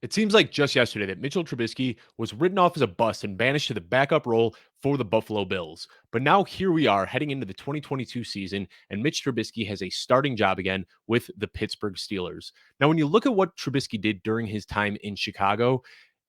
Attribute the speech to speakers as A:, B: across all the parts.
A: It seems like just yesterday that Mitchell Trubisky was written off as a bust and banished to the backup role for the Buffalo Bills. But now here we are heading into the 2022 season, and Mitch Trubisky has a starting job again with the Pittsburgh Steelers. Now, when you look at what Trubisky did during his time in Chicago,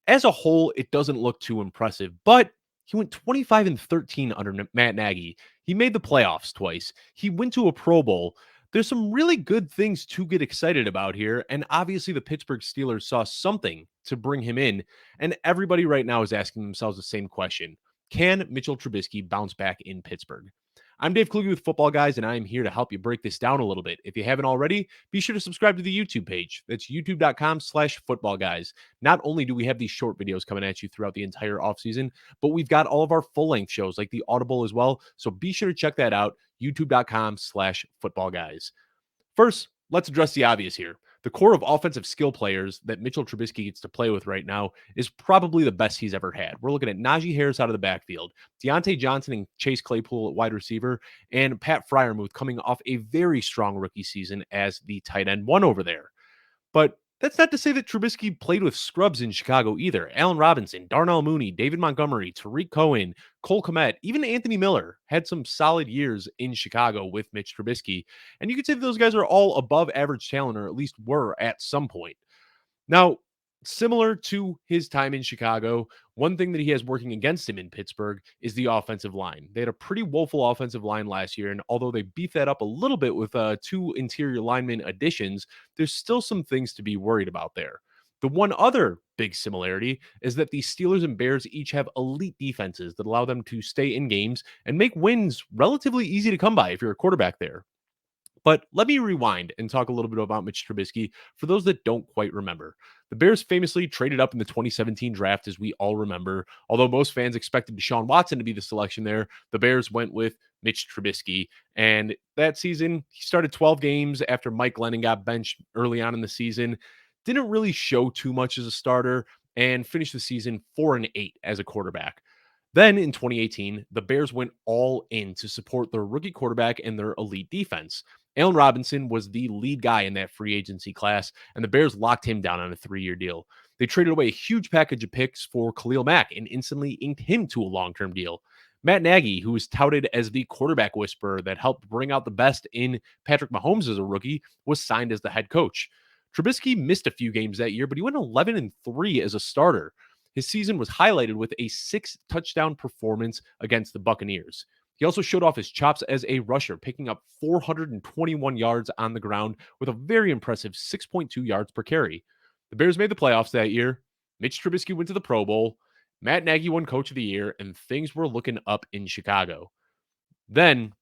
A: as a whole, it doesn't look too impressive, but he went 25-13 under Matt Nagy. He made the playoffs twice. He went to a Pro Bowl. There's some really good things to get excited about here. And obviously, the Pittsburgh Steelers saw something to bring him in. And everybody right now is asking themselves the same question. Can Mitchell Trubisky bounce back in Pittsburgh? I'm Dave Kluge with Football Guys, and I am here to help you break this down a little bit. If you haven't already, be sure to subscribe to the YouTube page. That's youtube.com/footballguys. Not only do we have these short videos coming at you throughout the entire offseason, but we've got all of our full-length shows like the Audible as well. So be sure to check that out, youtube.com/footballguys. First, let's address the obvious here. The core of offensive skill players that Mitchell Trubisky gets to play with right now is probably the best he's ever had. We're looking at Najee Harris out of the backfield, Deontay Johnson and Chase Claypool at wide receiver, and Pat Fryermuth coming off a very strong rookie season as the tight end one over there. But that's not to say that Trubisky played with scrubs in Chicago either. Allen Robinson, Darnell Mooney, David Montgomery, Tariq Cohen, Cole Kmet, even Anthony Miller had some solid years in Chicago with Mitch Trubisky. And you could say that those guys are all above average talent, or at least were at some point. Now, similar to his time in Chicago, one thing that he has working against him in Pittsburgh is the offensive line. They had a pretty woeful offensive line last year, and although they beefed that up a little bit with two interior lineman additions, there's still some things to be worried about there. The one other big similarity is that the Steelers and Bears each have elite defenses that allow them to stay in games and make wins relatively easy to come by if you're a quarterback there. But let me rewind and talk a little bit about Mitch Trubisky for those that don't quite remember. The Bears famously traded up in the 2017 draft, as we all remember. Although most fans expected Deshaun Watson to be the selection there, the Bears went with Mitch Trubisky. And that season, he started 12 games after Mike Glennon got benched early on in the season. Didn't really show too much as a starter and finished the season 4-8 as a quarterback. Then in 2018, the Bears went all in to support their rookie quarterback and their elite defense. Allen Robinson was the lead guy in that free agency class, and the Bears locked him down on a 3-year deal. They traded away a huge package of picks for Khalil Mack and instantly inked him to a long-term deal. Matt Nagy, who was touted as the quarterback whisperer that helped bring out the best in Patrick Mahomes as a rookie, was signed as the head coach. Trubisky missed a few games that year, but he went 11-3 as a starter. His season was highlighted with a 6-touchdown performance against the Buccaneers. He also showed off his chops as a rusher, picking up 421 yards on the ground with a very impressive 6.2 yards per carry. The Bears made the playoffs that year. Mitch Trubisky went to the Pro Bowl. Matt Nagy won Coach of the Year, and things were looking up in Chicago. Then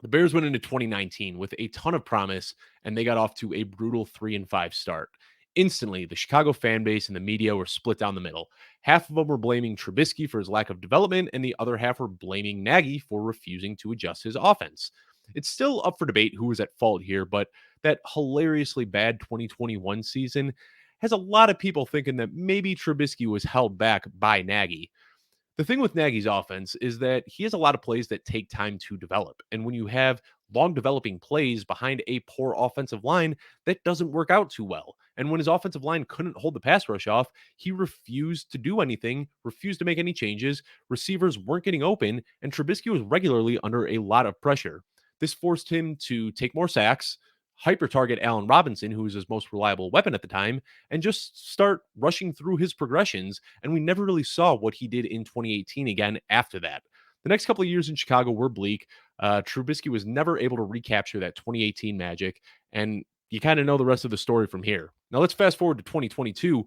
A: the Bears went into 2019 with a ton of promise, and they got off to a brutal 3-5 start. Instantly, the Chicago fan base and the media were split down the middle. Half of them were blaming Trubisky for his lack of development, and the other half were blaming Nagy for refusing to adjust his offense. It's still up for debate who was at fault here, but that hilariously bad 2021 season has a lot of people thinking that maybe Trubisky was held back by Nagy. The thing with Nagy's offense is that he has a lot of plays that take time to develop. And when you have long developing plays behind a poor offensive line, that doesn't work out too well. And when his offensive line couldn't hold the pass rush off, he refused to do anything, refused to make any changes. Receivers weren't getting open, and Trubisky was regularly under a lot of pressure. This forced him to take more sacks, hyper target Allen Robinson, who was his most reliable weapon at the time, and just start rushing through his progressions. And we never really saw what he did in 2018 again after that. The next couple of years in Chicago were bleak. Trubisky was never able to recapture that 2018 magic, and you kind of know the rest of the story from here. Now let's fast forward to 2022.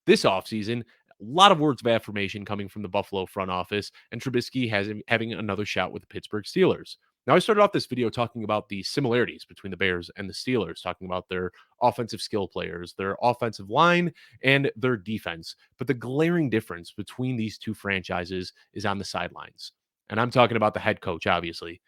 A: This offseason, a lot of words of affirmation coming from the Buffalo front office, and Trubisky has him having another shot with the Pittsburgh Steelers. Now, I started off this video talking about the similarities between the Bears and the Steelers, talking about their offensive skill players, their offensive line, and their defense. But the glaring difference between these two franchises is on the sidelines. And I'm talking about the head coach, obviously.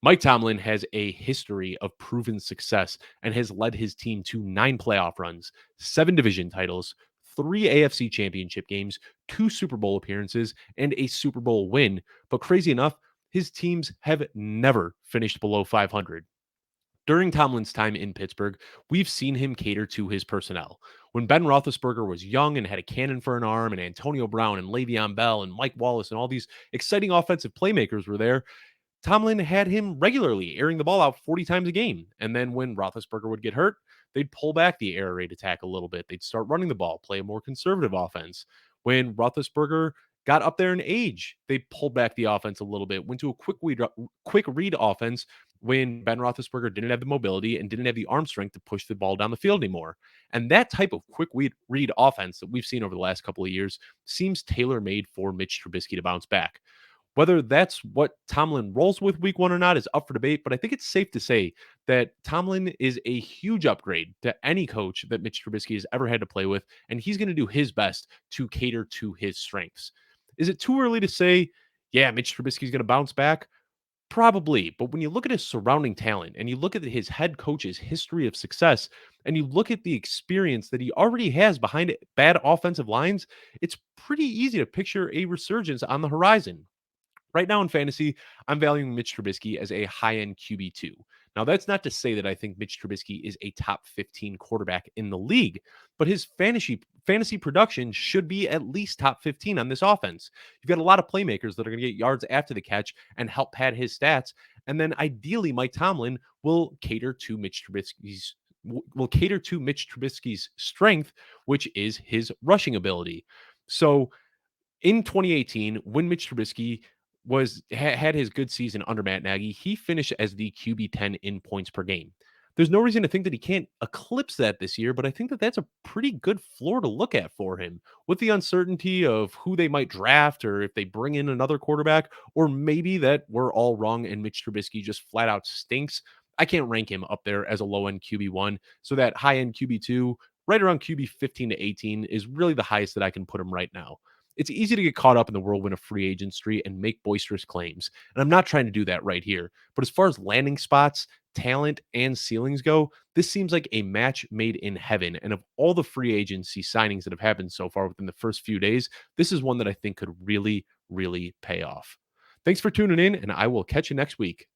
A: Mike Tomlin has a history of proven success and has led his team to 9 playoff runs, 7 division titles, 3 AFC championship games, 2 Super Bowl appearances, and a Super Bowl win. But crazy enough, his teams have never finished below 500. During Tomlin's time in Pittsburgh, we've seen him cater to his personnel. When Ben Roethlisberger was young and had a cannon for an arm, and Antonio Brown and Le'Veon Bell and Mike Wallace and all these exciting offensive playmakers were there, Tomlin had him regularly airing the ball out 40 times a game. And then when Roethlisberger would get hurt, they'd pull back the air raid attack a little bit. They'd start running the ball, play a more conservative offense. When Roethlisberger got up there in age, they pulled back the offense a little bit, went to a quick read offense when Ben Roethlisberger didn't have the mobility and didn't have the arm strength to push the ball down the field anymore. And that type of quick read offense that we've seen over the last couple of years seems tailor made for Mitch Trubisky to bounce back. Whether that's what Tomlin rolls with week one or not is up for debate, but I think it's safe to say that Tomlin is a huge upgrade to any coach that Mitch Trubisky has ever had to play with, and he's going to do his best to cater to his strengths. Is it too early to say, yeah, Mitch Trubisky is going to bounce back? Probably. But when you look at his surrounding talent and you look at his head coach's history of success and you look at the experience that he already has behind bad offensive lines, it's pretty easy to picture a resurgence on the horizon. Right now in fantasy, I'm valuing Mitch Trubisky as a high-end QB2. Now, that's not to say that I think Mitch Trubisky is a top 15 quarterback in the league, but his fantasy production should be at least top 15 on this offense. You've got a lot of playmakers that are going to get yards after the catch and help pad his stats, and then ideally Mike Tomlin will cater to Mitch Trubisky's strength, which is his rushing ability. So, in 2018, when Mitch Trubisky had his good season under Matt Nagy, he finished as the QB10 in points per game. There's no reason to think that he can't eclipse that this year, but I think that that's a pretty good floor to look at for him. With the uncertainty of who they might draft or if they bring in another quarterback, or maybe that we're all wrong and Mitch Trubisky just flat out stinks, I can't rank him up there as a low end QB1. So that high end QB2, right around QB 15 to 18, is really the highest that I can put him right now. It's easy to get caught up in the whirlwind of free agency and make boisterous claims. And I'm not trying to do that right here. But as far as landing spots, talent, and ceilings go, this seems like a match made in heaven. And of all the free agency signings that have happened so far within the first few days, this is one that I think could really, really pay off. Thanks for tuning in, and I will catch you next week.